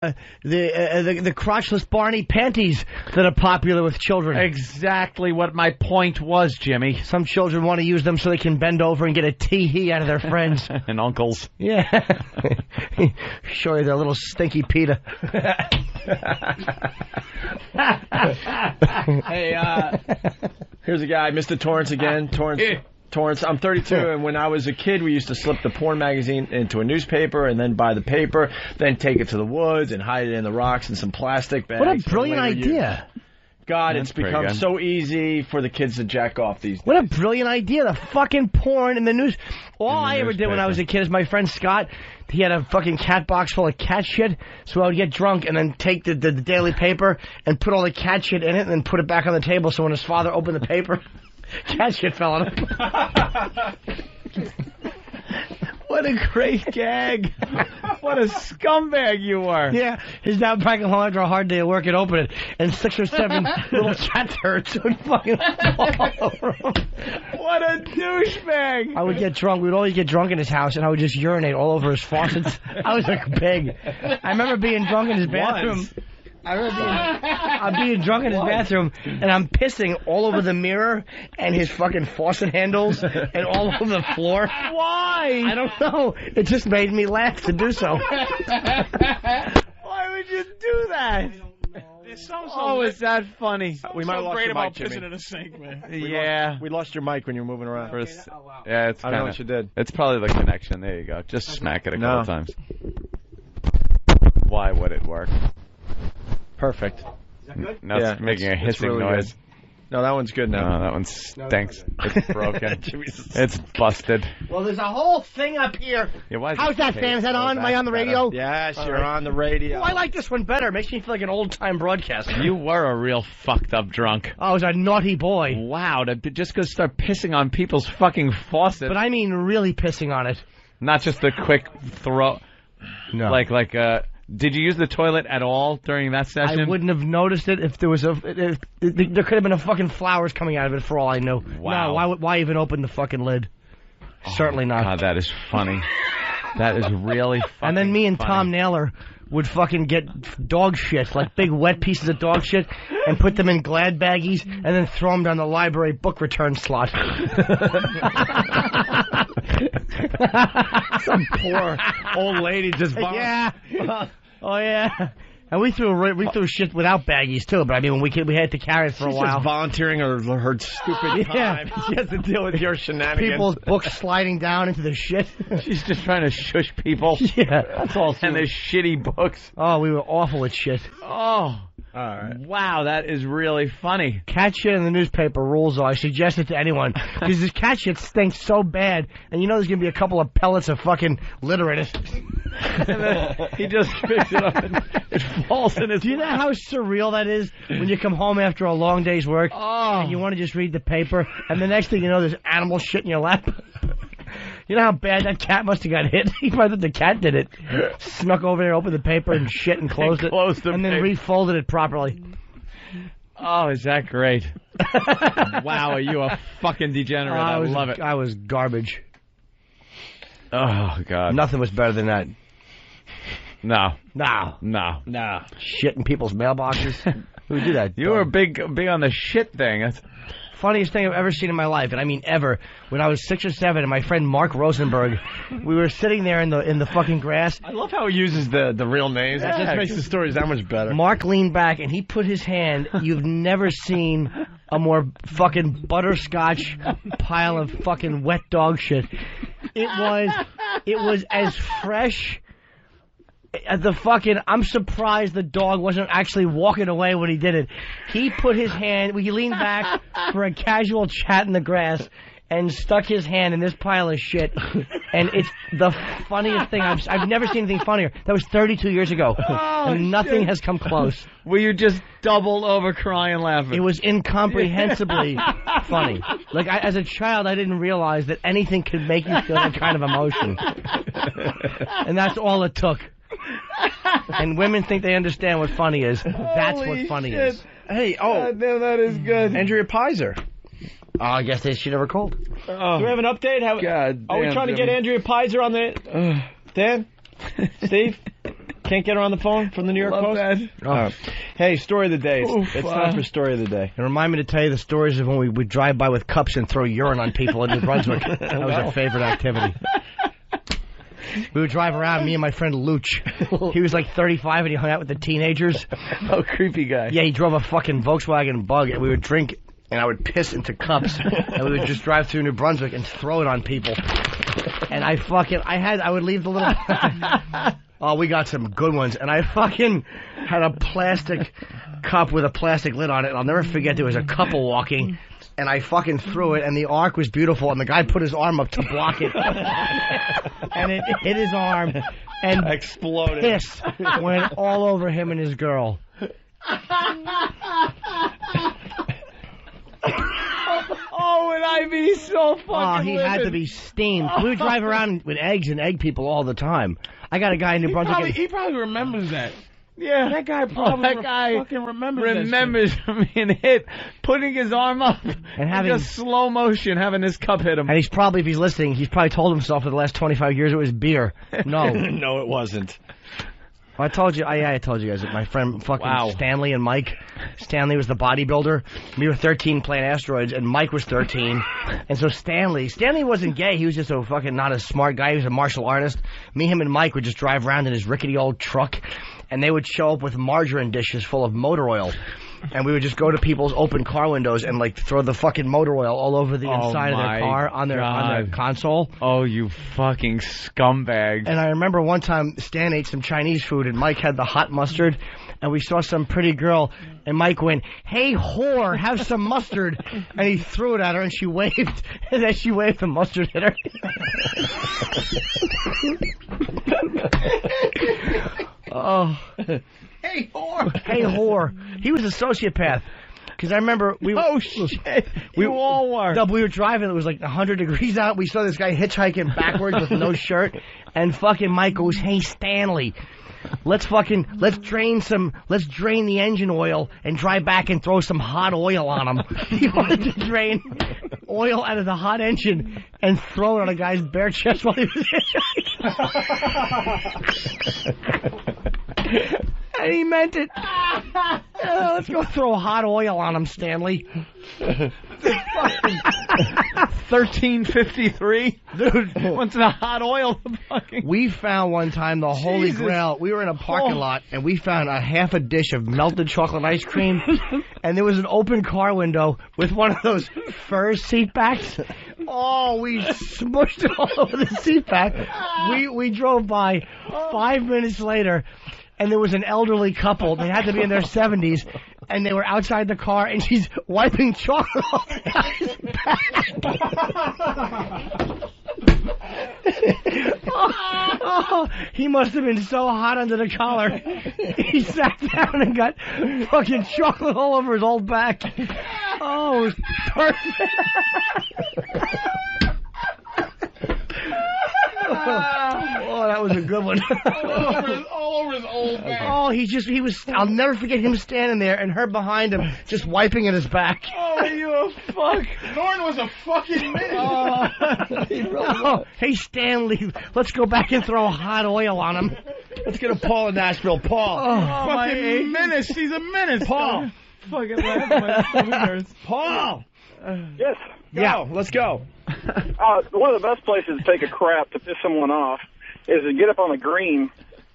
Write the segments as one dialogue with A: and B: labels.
A: the crotchless Barney panties that are popular with children.
B: Exactly what my point was, Jimmy.
A: Some children want to use them so they can bend over and get a tee-hee out of their friends.
B: And uncles.
A: Yeah. Show you their little stinky pita.
C: Hey, here's a guy, Mr. Torrance again. Torrance, I'm 32, and when I was a kid, we used to slip the porn magazine into a newspaper and then buy the paper, then take it to the woods and hide it in the rocks in some plastic bags.
A: What a brilliant idea.
C: God, it's become so easy for the kids to jack off these days.
A: What a brilliant idea. The fucking porn in the news. All I ever did when I was a kid is my friend Scott, he had a fucking cat box full of cat shit, so I would get drunk and then take the daily paper and put all the cat shit in it and then put it back on the table so when his father opened the paper, cat shit fell on him.
B: What a great gag. What a scumbag you are.
A: Yeah, his dad back home after a hard day of work and open it, and 6 or 7 little cat turds would fucking fall over him.
B: What a douchebag.
A: I would get drunk. We would always get drunk in his house, and I would just urinate all over his faucets. I was like big. I remember being drunk in his bathroom. I remember I'm being drunk in his bathroom, and I'm pissing all over the mirror and his fucking faucet handles and all over the floor.
B: Why?
A: I don't know. It just made me laugh to do so.
B: Why would you do that? Oh, is that funny?
C: We might have lost your mic, Jimmy.
D: Pissing in a sink, man.
B: Yeah.
C: We lost your mic when you were moving around.
B: Yeah, it's
C: I don't know what you did.
B: It's probably the connection. There you go. Just smack it a couple times. Why would it work?
C: Perfect.
B: Now it's making a hissing
C: really
B: noise.
C: Good. No, that one's good now.
B: No, that one stinks. It's broken. It's busted.
A: Well, there's a whole thing up here.
B: Yeah,
A: how's that, fan? Is that on? Am I on the radio?
C: Yes, you're on the radio.
A: Oh, I like this one better. It makes me feel like an old-time broadcaster.
B: You were a real fucked up drunk.
A: I was a naughty boy.
B: Wow, just go start pissing on people's fucking faucets.
A: But I mean really pissing on it.
B: Not just a quick throw.
A: No.
B: Did you use the toilet at all during that session?
A: I wouldn't have noticed it if there was there could have been a fucking flowers coming out of it for all I knew.
B: Wow.
A: No, why even open the fucking lid? Certainly not.
B: God, that is funny. That is really funny.
A: And then me and Tom Naylor would fucking get dog shit, like big wet pieces of dog shit, and put them in Glad baggies, and then throw them down the library book return slot.
C: Some poor old lady just vomited.
A: Yeah. Oh yeah. And we threw shit without baggies too, but I mean we had to carry it for a while.
C: She's just volunteering her stupid time. She has to deal with your shenanigans.
A: People's books sliding down into the shit.
B: She's just trying to shush people.
A: Yeah, that's all.
B: And their shitty books.
A: Oh, we were awful at shit.
B: Oh.
C: All right.
B: Wow, that is really funny.
A: Cat shit in the newspaper rules, though. I suggest it to anyone. Because this cat shit stinks so bad, and you know there's going to be a couple of pellets of fucking litter in it.
B: And then he just picks it up and it falls in his
A: Do you know how surreal that is when you come home after a long day's work and you want to just read the paper, and the next thing you know there's animal shit in your lap? You know how bad that cat must have got hit? He probably thought the cat did it. Snuck over there, opened the paper and shit and closed it. And then refolded it properly.
B: Oh, is that great? Wow, are you a fucking degenerate? I love it.
A: I was garbage.
B: Oh, God.
A: Nothing was better than that.
B: No.
A: No. Shit in people's mailboxes. Who would do that?
B: You were big on the shit thing. That's
A: funniest thing I've ever seen in my life, and I mean ever. When I was 6 or 7, and my friend Mark Rosenberg, we were sitting there in the fucking grass.
C: I love how he uses the real names. That just makes the stories that much better.
A: Mark leaned back, and he put his hand. You've never seen a more fucking butterscotch pile of fucking wet dog shit. It was as fresh. I'm surprised the dog wasn't actually walking away when he did it. He put his hand, he leaned back for a casual chat in the grass and stuck his hand in this pile of shit. And it's the funniest thing. I've never seen anything funnier. That was 32 years ago. And nothing has come close.
B: Were you just doubled over crying laughing?
A: It was incomprehensibly funny. Like, as a child, I didn't realize that anything could make you feel that kind of emotion. And that's all it took. And women think they understand what funny is. That's what funny is.
C: Hey,
B: God damn, that is good.
C: Andrea Pizer.
A: Oh, I guess she never called.
C: Do we have an update?
B: God
C: are we trying to get Andrea Pizer on the... Dan? Steve? Can't get her on the phone from the New York
D: Love
C: Post?
D: that.
C: All right. Hey, story of the day.
D: Oof,
C: It's time for story of the day.
A: And remind me to tell you the stories of when we would drive by with cups and throw urine on people in New Brunswick. That was our favorite activity. We would drive around, me and my friend Luch. He was like 35 and he hung out with the teenagers.
C: Oh, creepy guy.
A: Yeah, he drove a fucking Volkswagen Bug, and we would drink, and I would piss into cups, and we would just drive through New Brunswick and throw it on people. And I would leave the little... Oh, we got some good ones. And I fucking had a plastic cup with a plastic lid on it. I'll never forget there was a couple walking, and I fucking threw it, and the arc was beautiful, and the guy put his arm up to block it. And it hit his arm, and
C: exploded.
A: Piss went all over him and his girl.
D: Oh, and I'd be so fucking
A: Oh, he had to be steamed. We would drive around with eggs and egg people all the time. I got a guy in New Brunswick.
D: He probably remembers that.
B: Yeah.
D: That guy probably fucking remembers
B: from being hit, putting his arm up,
A: and having
B: just slow motion, having his cup hit him.
A: And he's probably, if he's listening, he's probably told himself for the last 25 years it was beer. No.
C: No, it wasn't.
A: I told you, I told you guys that my friend fucking Stanley and Mike. Stanley was the bodybuilder. We were 13 playing asteroids, and Mike was 13. And so Stanley wasn't gay. He was just a fucking not a smart guy. He was a martial artist. Me, him, and Mike would just drive around in his rickety old truck, and they would show up with margarine dishes full of motor oil. And we would just go to people's open car windows and like throw the fucking motor oil all over the inside of their car on their console.
B: Oh, you fucking scumbag.
A: And I remember one time Stan ate some Chinese food and Mike had the hot mustard, and we saw some pretty girl, and Mike went, "Hey whore, have some mustard," and he threw it at her and she waved, and as she waved the mustard hit her. Oh.
D: Hey, whore!
A: Hey, whore. He was a sociopath. Because I remember we were...
B: Oh, shit. You all were.
A: We were driving. It was like 100 degrees out. We saw this guy hitchhiking backwards with no shirt. And fucking Mike goes, "Hey, Stanley, let's drain the engine oil and drive back and throw some hot oil on him." He wanted to drain oil out of the hot engine and throw it on a guy's bare chest while he was hitchhiking. And he meant it. Let's go throw hot oil on him, Stanley.
B: 1353?
A: Dude,
B: what's the hot oil?
A: We found one time the Holy Grail. We were in a parking lot, and we found a half a dish of melted chocolate ice cream, and there was an open car window with one of those fur seat backs. Oh, we smushed it all over the seat back. We drove by 5 minutes later, and there was an elderly couple. They had to be in their 70s, and they were outside the car, and she's wiping chocolate off the guy's back. He must have been so hot under the collar. He sat down and got fucking chocolate all over his old back. Oh, it was perfect. Oh, that was a good one.
D: all over his old back.
A: Oh, I'll never forget him standing there and her behind him just wiping at his back.
D: Oh, you a fuck. Norton was a fucking menace.
C: He really was.
A: Hey, Stanley, let's go back and throw hot oil on him.
C: Let's get a Paul in Nashville. Paul.
D: Fucking menace. He's a menace.
C: Paul.
D: Fucking laugh.
C: Paul.
E: Yes.
C: Go. Let's go.
E: One of the best places to take a crap to piss someone off is to get up on the green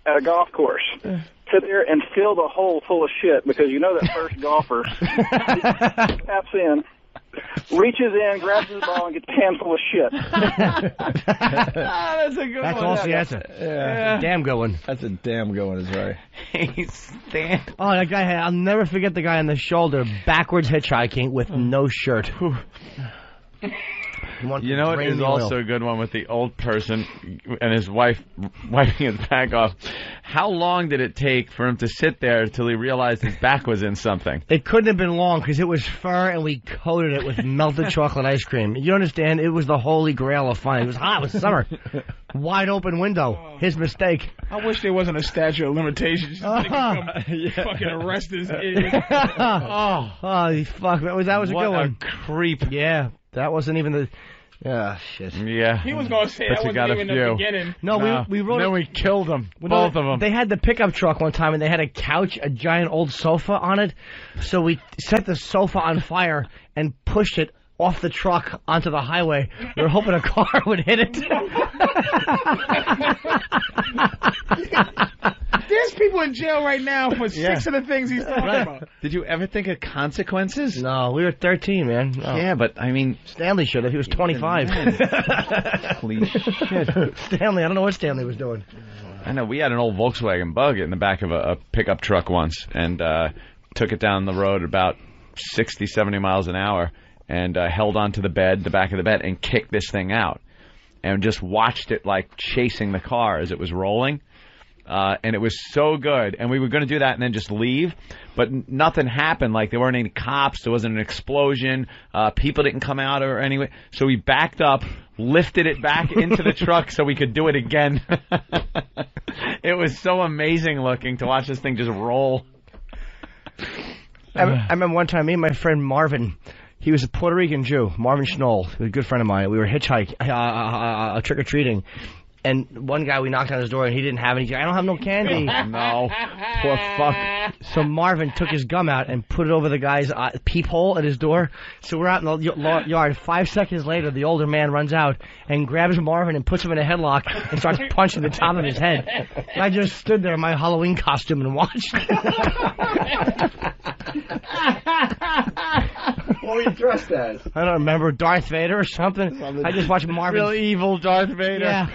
E: at a golf course. Sit there and fill the hole full of shit, because you know that first golfer taps in, reaches in, grabs his ball, and gets a handful of shit.
D: That's a good
A: That's
D: one.
A: also that's a damn good one.
C: That's a damn good one, is right.
B: Hey, Stan.
A: Oh, that guy I'll never forget the guy on the shoulder, backwards hitchhiking with no shirt.
B: You know what is also a good one with the old person and his wife wiping his back off? How long did it take for him to sit there until he realized his back was in something?
A: It couldn't have been long because it was fur and we coated it with melted chocolate ice cream. You understand? It was the Holy Grail of fun. It was hot. It was summer. Wide open window. His mistake.
D: I wish there wasn't a statute of limitations. So they could come fucking arrest this idiot.
A: Fuck. That was a good one.
B: What a creep.
A: Yeah. That wasn't even the... Oh, shit.
B: Yeah.
D: He was going to say
B: But
D: that
B: you got
D: wasn't even
B: a few.
D: the beginning.
A: No, we wrote
B: Then we killed them. Both of them.
A: They had the pickup truck one time, and they had a couch, a giant old sofa on it. So we set the sofa on fire and pushed it off the truck onto the highway. We were hoping a car would hit it.
D: There's people in jail right now for 6 of the things he's talking about.
B: Did you ever think of consequences?
A: No, we were 13, man. No.
B: Yeah, but I mean,
A: Stanley should have. He was 25.
B: holy shit.
A: Stanley, I don't know what Stanley was doing.
B: I know we had an old Volkswagen Bug in the back of a pickup truck once, and took it down the road about 60, 70 miles an hour, and held onto the back of the bed, and kicked this thing out, and just watched it like chasing the car as it was rolling. And it was so good, and we were going to do that and then just leave, but nothing happened. Like, there weren't any cops, there wasn't an explosion, people didn't come out or anyway. So we backed up, lifted it back into the truck so we could do it again. It was so amazing looking to watch this thing just roll.
A: I remember one time, me and my friend Marvin, he was a Puerto Rican Jew, Marvin Schnoll, he was a good friend of mine. We were hitchhiking, trick-or-treating. And one guy, we knocked on his door, and he didn't have any. I don't have no candy.
B: No.
A: Poor fuck. So Marvin took his gum out and put it over the guy's peephole at his door. So we're out in the yard. 5 seconds later, the older man runs out and grabs Marvin and puts him in a headlock and starts punching the top of his head. And I just stood there in my Halloween costume and watched.
C: What were you dressed as?
A: I don't remember, Darth Vader or something. I just watched Marvin.
B: Real evil Darth Vader.
A: Yeah.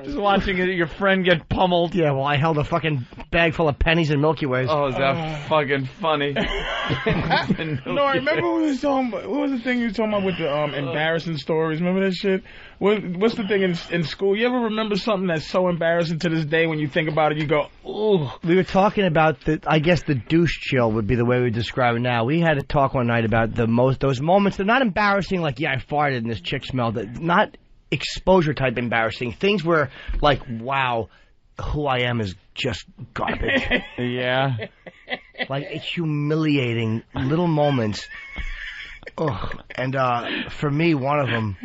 B: Just watching your friend get pummeled.
A: Yeah, well, I held a fucking bag full of pennies and Milky Ways.
B: Oh, is that fucking funny?
D: No, I remember we was talking about, what was the thing you were talking about with the embarrassing stories? Remember that shit? What's the thing in school? You ever remember something that's so embarrassing to this day when you think about it, you go, ooh.
A: We were talking about I guess the douche chill would be the way we describe it now. We had a talk one night about those moments. They're not embarrassing like, yeah, I farted and this chick smelled it. Not exposure type embarrassing. Things where, like, wow, who I am is just garbage.
B: Yeah.
A: Like, humiliating little moments. Ugh. And for me, one of them